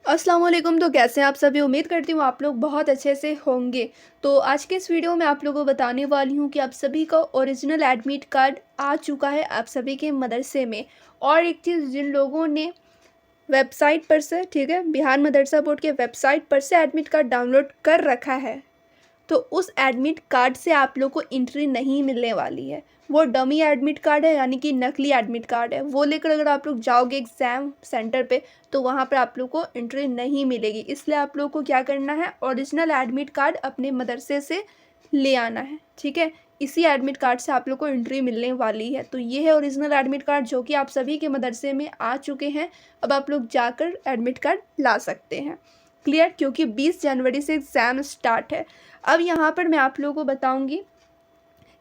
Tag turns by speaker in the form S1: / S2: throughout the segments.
S1: अस्सलाम वालेकुम। तो कैसे हैं आप सभी? उम्मीद करती हूँ आप लोग बहुत अच्छे से होंगे। तो आज के इस वीडियो में आप लोगों को बताने वाली हूँ कि आप सभी का ओरिजिनल एडमिट कार्ड आ चुका है आप सभी के मदरसे में। और एक चीज़, जिन लोगों ने वेबसाइट पर से, ठीक है, बिहार मदरसा बोर्ड के वेबसाइट पर से एडमिट कार्ड डाउनलोड कर रखा है, तो उस एडमिट कार्ड से आप लोग को एंट्री नहीं मिलने वाली है। वो डमी एडमिट कार्ड है, यानी कि नकली एडमिट कार्ड है। वो लेकर अगर आप लोग जाओगे एग्ज़ाम सेंटर पे, तो वहाँ पर आप लोग को एंट्री नहीं मिलेगी। इसलिए आप लोग को क्या करना है, ओरिजिनल एडमिट कार्ड अपने मदरसे से ले आना है, ठीक है। इसी एडमिट कार्ड से आप लोग को एंट्री मिलने वाली है। तो ये है ओरिजिनल एडमिट कार्ड, जो कि आप सभी के मदरसे में आ चुके हैं। अब आप लोग जाकर एडमिट कार्ड ला सकते हैं। क्लियर? क्योंकि 20 जनवरी से एग्ज़ाम स्टार्ट है। अब यहाँ पर मैं आप लोगों को बताऊँगी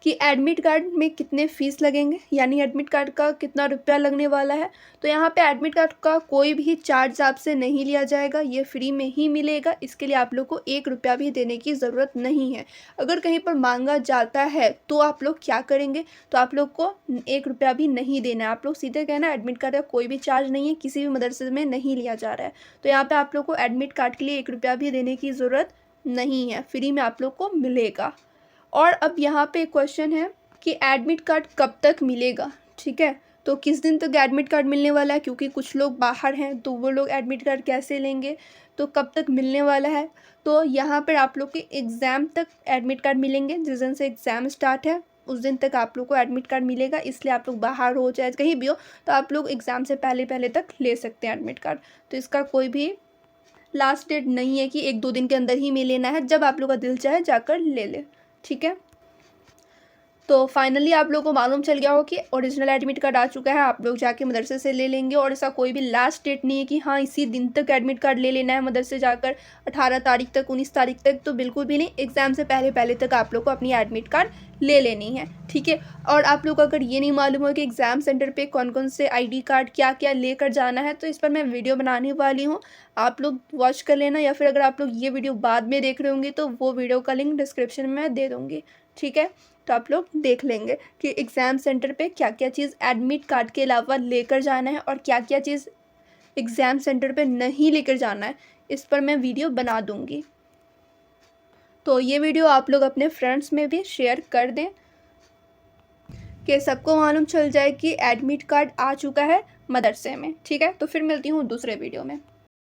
S1: कि एडमिट कार्ड में कितने फ़ीस लगेंगे, यानी एडमिट कार्ड का कितना रुपया लगने वाला है। तो यहाँ पे एडमिट कार्ड का कोई भी चार्ज आपसे नहीं लिया जाएगा, ये फ्री में ही मिलेगा। इसके लिए आप लोग को 1 रुपया भी देने की ज़रूरत नहीं है। अगर कहीं पर मांगा जाता है तो आप लोग क्या करेंगे, तो आप लोग को 1 रुपया भी नहीं देना है। आप लोग सीधे कहना एडमिट कार्ड का कोई भी चार्ज नहीं है, किसी भी मदरसे में नहीं लिया जा रहा है। तो यहाँ पर आप लोग को एडमिट कार्ड के लिए 1 रुपया भी देने की ज़रूरत नहीं है, फ्री में आप लोग को मिलेगा। और अब यहाँ पे क्वेश्चन है कि एडमिट कार्ड कब तक मिलेगा, ठीक है। तो किस दिन तक एडमिट कार्ड मिलने वाला है, क्योंकि कुछ लोग बाहर हैं तो वो लोग एडमिट कार्ड कैसे लेंगे, तो कब तक मिलने वाला है। तो यहाँ पर आप लोग के एग्ज़ाम तक एडमिट कार्ड मिलेंगे। जिस दिन से एग्ज़ाम स्टार्ट है उस दिन तक आप लोग को एडमिट कार्ड मिलेगा। इसलिए आप लोग बाहर हो चाहे कहीं भी हो, तो आप लोग एग्ज़ाम से पहले पहले तक ले सकते हैं एडमिट कार्ड। तो इसका कोई भी लास्ट डेट नहीं है कि 1-2 दिन के अंदर ही में लेना है, जब आप लोग का दिल चाहे जाकर ले ले, ठीक है। तो फाइनली आप लोगों को मालूम चल गया हो कि ओरिजिनल एडमिट कार्ड आ चुका है। आप लोग जाके मदरसे से ले लेंगे, और ऐसा कोई भी लास्ट डेट नहीं है कि हाँ इसी दिन तक एडमिट कार्ड ले लेना है मदरसे जाकर, 18 तारीख तक, 19 तारीख तक, तो बिल्कुल भी नहीं। एग्ज़ाम से पहले पहले तक आप लोग को अपनी एडमिट कार्ड ले लेनी है, ठीक है। और आप लोग को अगर ये नहीं मालूम हो कि एग्ज़ाम सेंटर पे कौन कौन से ID कार्ड क्या क्या लेकर जाना है, तो इस पर मैं वीडियो बनाने वाली हूँ, आप लोग वॉच कर लेना। या फिर अगर आप लोग ये वीडियो बाद में देख रहे होंगे तो वो वीडियो का लिंक डिस्क्रिप्शन में मैं दे दूँगी, ठीक है। तो आप लोग देख लेंगे कि एग्ज़ाम सेंटर पे क्या क्या चीज़ एडमिट कार्ड के अलावा लेकर जाना है और क्या क्या चीज़ एग्ज़ाम सेंटर पे नहीं लेकर जाना है। इस पर मैं वीडियो बना दूँगी। तो ये वीडियो आप लोग अपने फ्रेंड्स में भी शेयर कर दें कि सबको मालूम चल जाए कि एडमिट कार्ड आ चुका है मदरसे में, ठीक है। तो फिर मिलती हूँ दूसरे वीडियो में।